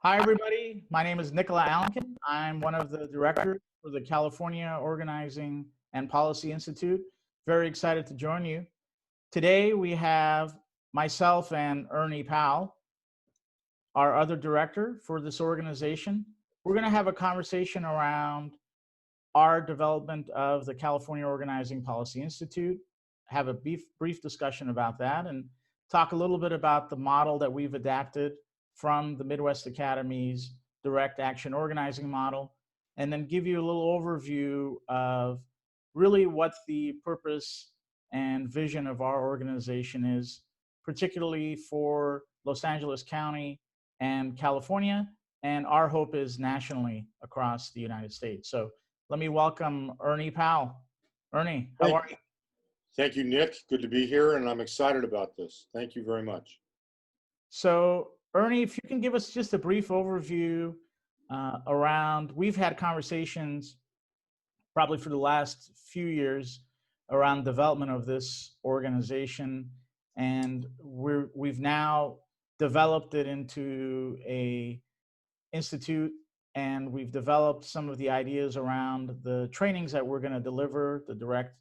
Hi, everybody. My name is Nikola Alenkin. I'm one of the directors for the California Organizing and Policy Institute. Very excited to join you. Today, we have myself and Ernie Powell, our other director for this organization. We're going to have a conversation around our development of the California Organizing Policy Institute, have a brief discussion about that, and talk a little bit about the model that we've adapted from the Midwest Academy's direct action organizing model, and then give you a little overview of really what the purpose and vision of our organization is, particularly for Los Angeles County and California, and our hope is nationally across the United States. So let me welcome Ernie Powell. Ernie, how are you? Thank you, Nick. Good to be here, and I'm excited about this. Thank you very much. So, Ernie, if you can give us just a brief overview around, we've had conversations probably for the last few years around development of this organization, and we've now developed it into a institute, and we've developed some of the ideas around the trainings that we're going to deliver, the direct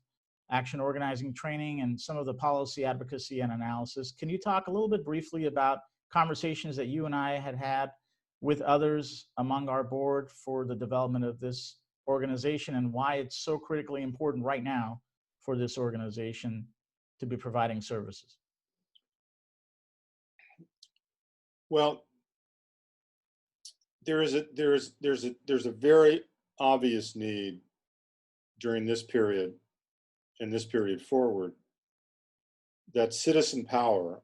action organizing training, and some of the policy advocacy and analysis. Can you talk a little bit briefly about conversations that you and I had had with others among our board for the development of this organization, and why it's so critically important right now for this organization to be providing services? Well, there's a very obvious need during this period and this period forward that citizen power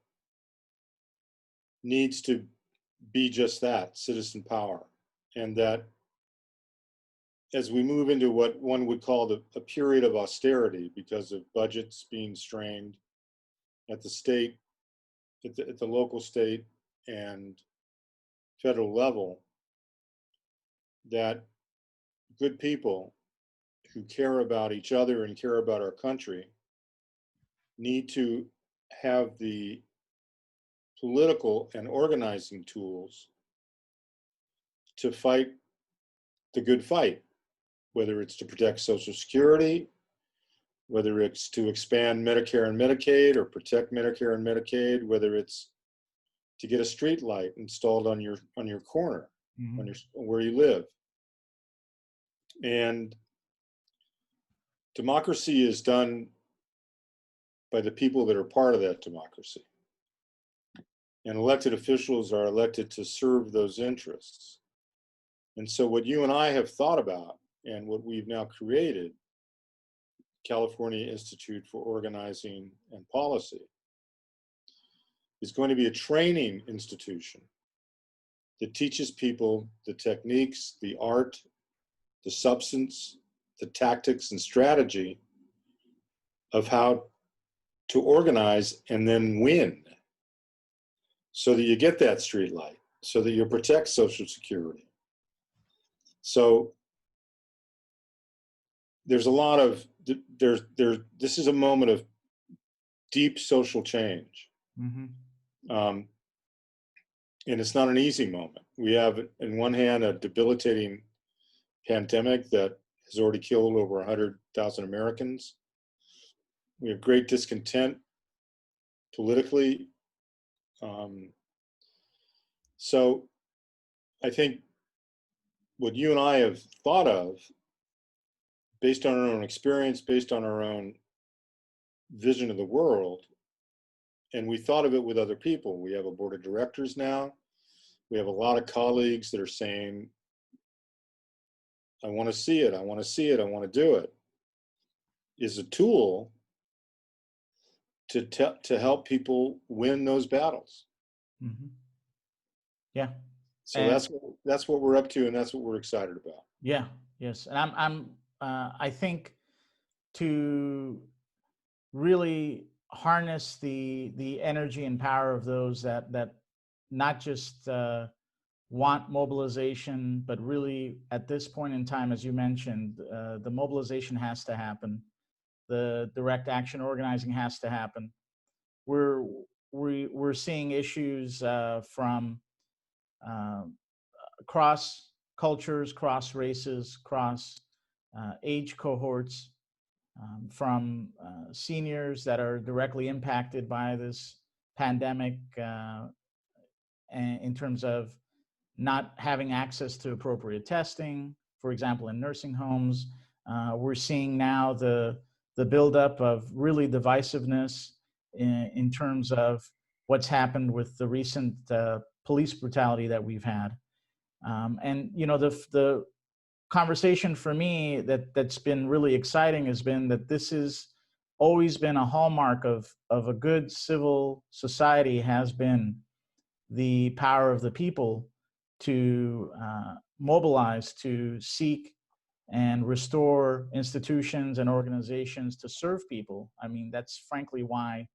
needs to be just that, citizen power, and that as we move into what one would call a period of austerity because of budgets being strained at the state, at the local, state, and federal level, that good people who care about each other and care about our country need to have the political and organizing tools to fight the good fight, whether it's to protect Social Security, whether it's to expand Medicare and Medicaid or protect Medicare and Medicaid, whether it's to get a street light installed on your corner, mm-hmm. Where you live. And democracy is done by the people that are part of that democracy. And elected officials are elected to serve those interests. And so what you and I have thought about, and what we've now created, California Institute for Organizing and Policy, is going to be a training institution that teaches people the techniques, the art, the substance, the tactics and strategy of how to organize and then win, so that you get that street light, so that you protect Social Security. So there's a lot of, this is a moment of deep social change. Mm-hmm. And it's not an easy moment. We have, in one hand, a debilitating pandemic that has already killed over 100,000 Americans. We have great discontent politically. So I think what you and I have thought of, based on our own experience, based on our own vision of the world, and we thought of it with other people. We have a board of directors now. We have a lot of colleagues that are saying, I want to see it, I want to see it, I want to do it, is a tool to help people win those battles. Mm-hmm. Yeah. So that's what we're up to, and that's what we're excited about. Yeah. Yes. And I think to really harness the energy and power of those that not just want mobilization, but really at this point in time, as you mentioned, the mobilization has to happen. The direct action organizing has to happen. We're seeing issues from cross cultures, cross races, cross age cohorts, from seniors that are directly impacted by this pandemic in terms of not having access to appropriate testing, for example, in nursing homes. We're seeing now the buildup of really divisiveness in terms of what's happened with the recent police brutality that we've had. And you know, the conversation for me that's been really exciting has been that this has always been a hallmark of a good civil society, has been the power of the people to mobilize, to seek and restore institutions and organizations to serve people. I mean, that's frankly why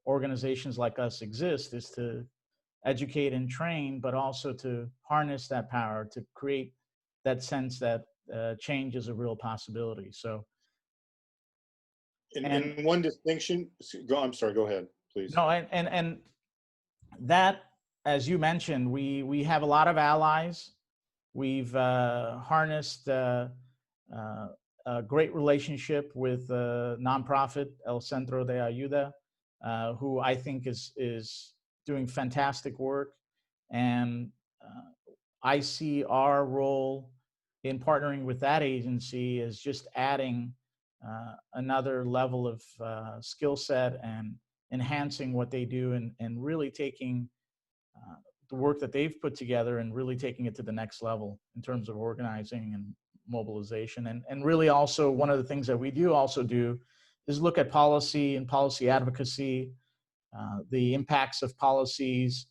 organizations like us exist, is to educate and train, but also to harness that power to create that sense that change is a real possibility. So, And one distinction, I'm sorry, go ahead, please. no, and that, as you mentioned, we have a lot of allies. We've harnessed a great relationship with the nonprofit El Centro de Ayuda, who I think is doing fantastic work. And I see our role in partnering with that agency as just adding another level of skill set and enhancing what they do, and really taking the work that they've put together and really taking it to the next level in terms of organizing and mobilization. And really also one of the things that we do also do is look at policy and policy advocacy, the impacts of policies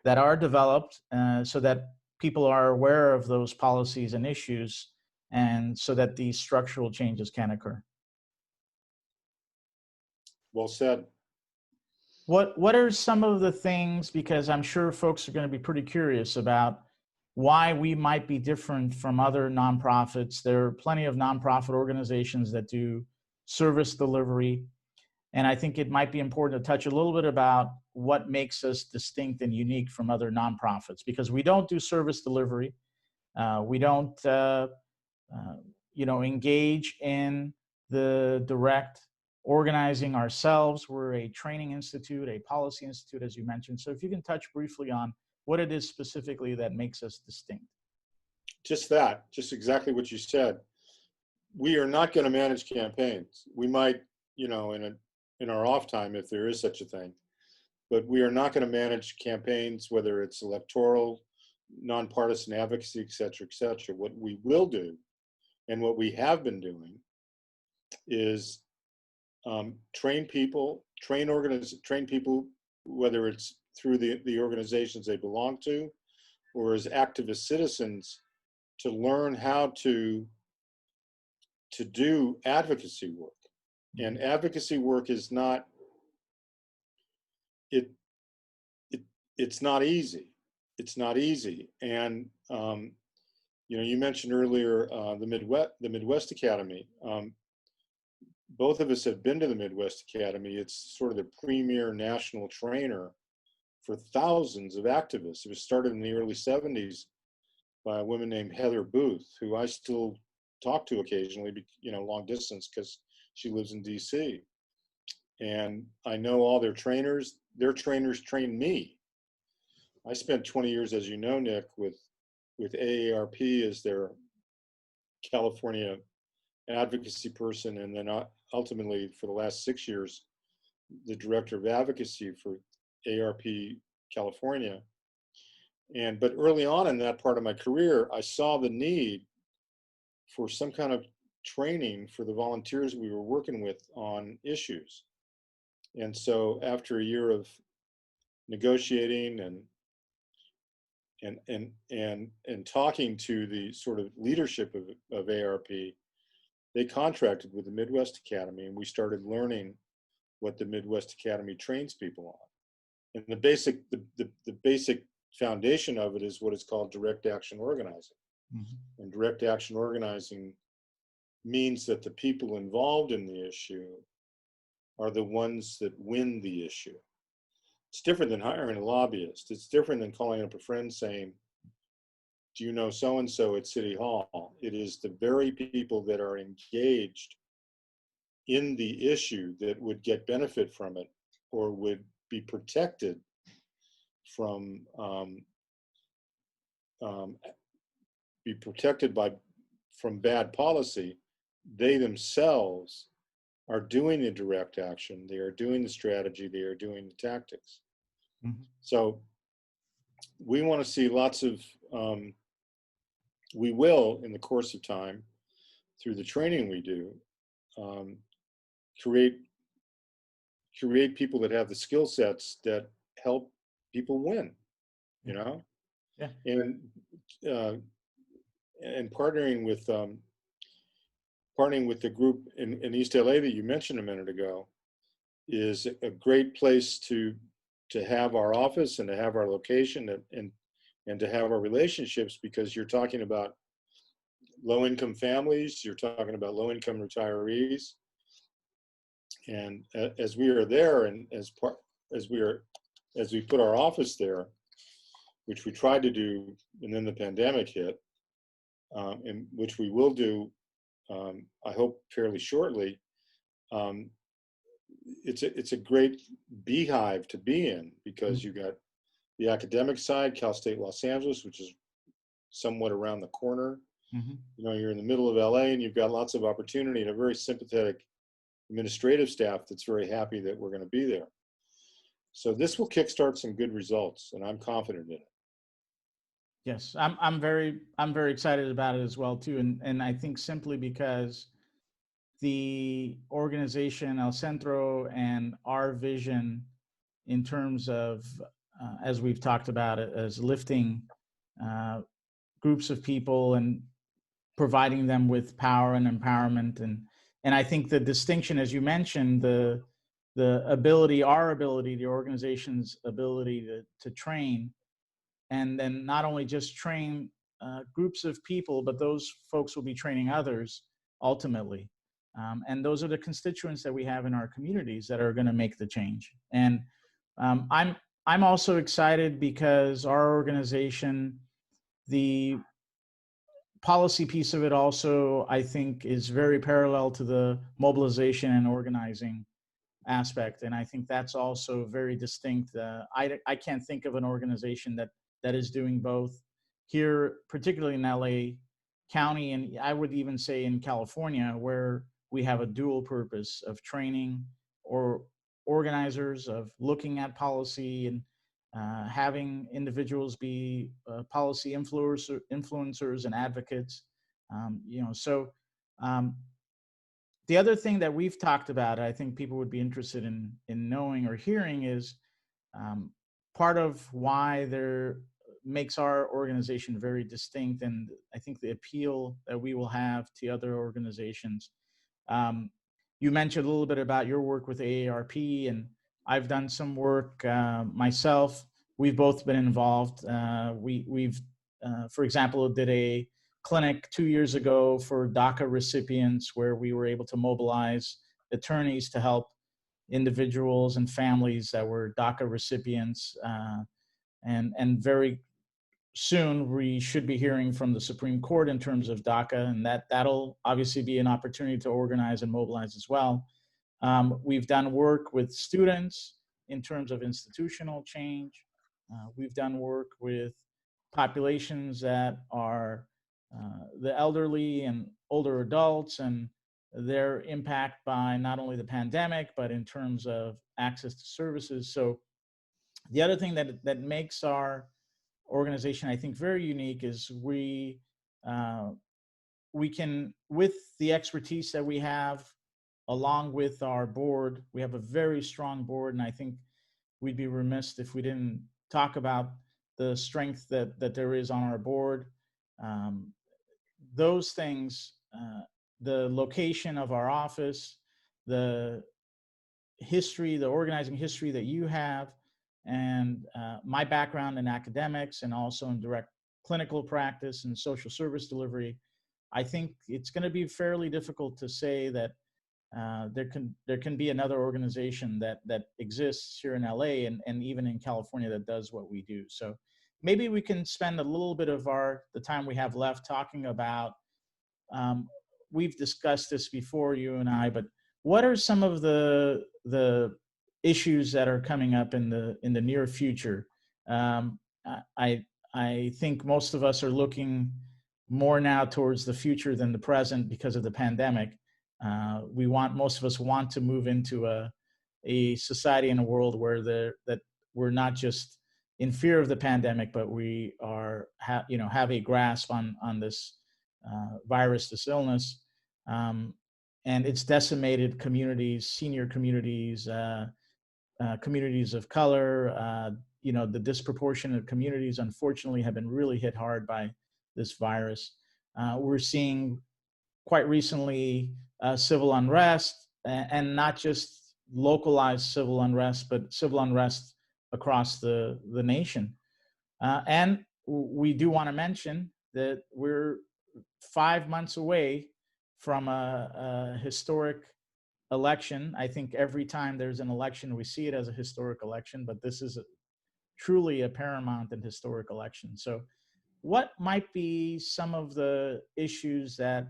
that are developed so that people are aware of those policies and issues, and so that these structural changes can occur. Well said. What are some of the things, because I'm sure folks are going to be pretty curious about why we might be different from other nonprofits. There are plenty of nonprofit organizations that do service delivery, and I think it might be important to touch a little bit about what makes us distinct and unique from other nonprofits, because we don't do service delivery. We don't engage in the direct organizing ourselves. We're a training institute, a policy institute, as you mentioned. So if you can touch briefly on what it is specifically that makes us distinct. Just that, just exactly what you said. We are not going to manage campaigns. We might, in our off time, if there is such a thing, but we are not going to manage campaigns, whether it's electoral, nonpartisan advocacy, et cetera, et cetera. What we will do, and what we have been doing, is train people, whether it's through the organizations they belong to, or as activist citizens, to learn how to do advocacy work. And advocacy work is not, it's not easy. It's not easy. And you mentioned earlier the Midwest Academy. Both of us have been to the Midwest Academy. It's sort of the premier national trainer for thousands of activists. It was started in the early 70s by a woman named Heather Booth, who I still talk to occasionally, long distance, because she lives in DC. And I know all their trainers. Their trainers trained me. I spent 20 years, as you know, Nick, with AARP as their California advocacy person, and then ultimately for the last 6 years, the director of advocacy for ARP California. But early on in that part of my career, I saw the need for some kind of training for the volunteers we were working with on issues. And so after a year of negotiating and talking to the sort of leadership of ARP, they contracted with the Midwest Academy, and we started learning what the Midwest Academy trains people on. And the basic foundation of it is what is called direct action organizing. Mm-hmm. And direct action organizing means that the people involved in the issue are the ones that win the issue. It's different than hiring a lobbyist. It's different than calling up a friend saying, do you know so-and-so at City Hall? It is the very people that are engaged in the issue that would get benefit from it or would be protected from be protected from bad policy. They themselves are doing the direct action, they are doing the strategy, they are doing the tactics. Mhm. So we want to see lots of we will, in the course of time, through the training we do, create people that have the skill sets that help people win, you know. Yeah. And partnering with the group in East LA that you mentioned a minute ago is a great place to have our office and to have our location and to have our relationships, because you're talking about low-income families, you're talking about low-income retirees, and as we are there, and as we put our office there, which we tried to do, and then the pandemic hit, and which we will do, I hope fairly shortly. It's a great beehive to be in, because you got the academic side, Cal State Los Angeles, which is somewhat around the corner. Mm-hmm. You know, you're in the middle of LA, and you've got lots of opportunity and a very sympathetic administrative staff that's very happy that we're going to be there. So this will kickstart some good results, and I'm confident in it. Yes, I'm very excited about it as well too, and I think simply because the organization El Centro and our vision in terms of as we've talked about it, as lifting groups of people and providing them with power and empowerment, and I think the distinction, as you mentioned, the ability, our ability, the organization's ability to train, and then not only just train groups of people, but those folks will be training others ultimately. And those are the constituents that we have in our communities that are going to make the change. And I'm also excited because our organization, the policy piece of it also, I think, is very parallel to the mobilization and organizing aspect, and I think that's also very distinct. I can't think of an organization that is doing both here, particularly in LA County, and I would even say in California, where we have a dual purpose of training or organizers, of looking at policy, and having individuals be policy influencers and advocates. So. The other thing that we've talked about, I think people would be interested in knowing or hearing, is part of why there makes our organization very distinct, and I think the appeal that we will have to other organizations. You mentioned a little bit about your work with AARP, and I've done some work myself. We've both been involved. We've, for example, did a clinic 2 years ago for DACA recipients, where we were able to mobilize attorneys to help individuals and families that were DACA recipients. And very soon we should be hearing from the Supreme Court in terms of DACA, and that'll obviously be an opportunity to organize and mobilize as well. We've done work with students in terms of institutional change. We've done work with populations that are the elderly and older adults, and their impact by not only the pandemic, but in terms of access to services. So the other thing that makes our organization, I think, very unique is we can, with the expertise that we have, along with our board, we have a very strong board, and I think we'd be remiss if we didn't talk about the strength that there is on our board. Those things, the location of our office, the history, the organizing history that you have, and my background in academics and also in direct clinical practice and social service delivery, I think it's going to be fairly difficult to say that there can be another organization that exists here in LA and even in California that does what we do. So maybe we can spend a little bit of the time we have left talking about, we've discussed this before, you and I, but what are some of the issues that are coming up in the near future? Um, I think most of us are looking more now towards the future than the present because of the pandemic. Most of us want to move into a society and a world where that we're not just in fear of the pandemic, but we are have a grasp on this virus, this illness, and it's decimated communities, senior communities, communities of color. The disproportionate communities, unfortunately, have been really hit hard by this virus. We're seeing quite recently civil unrest, and not just localized civil unrest, but civil unrest across the nation. And we do want to mention that we're 5 months away from a historic election. I think every time there's an election, we see it as a historic election, but this is truly a paramount and historic election. So what might be some of the issues that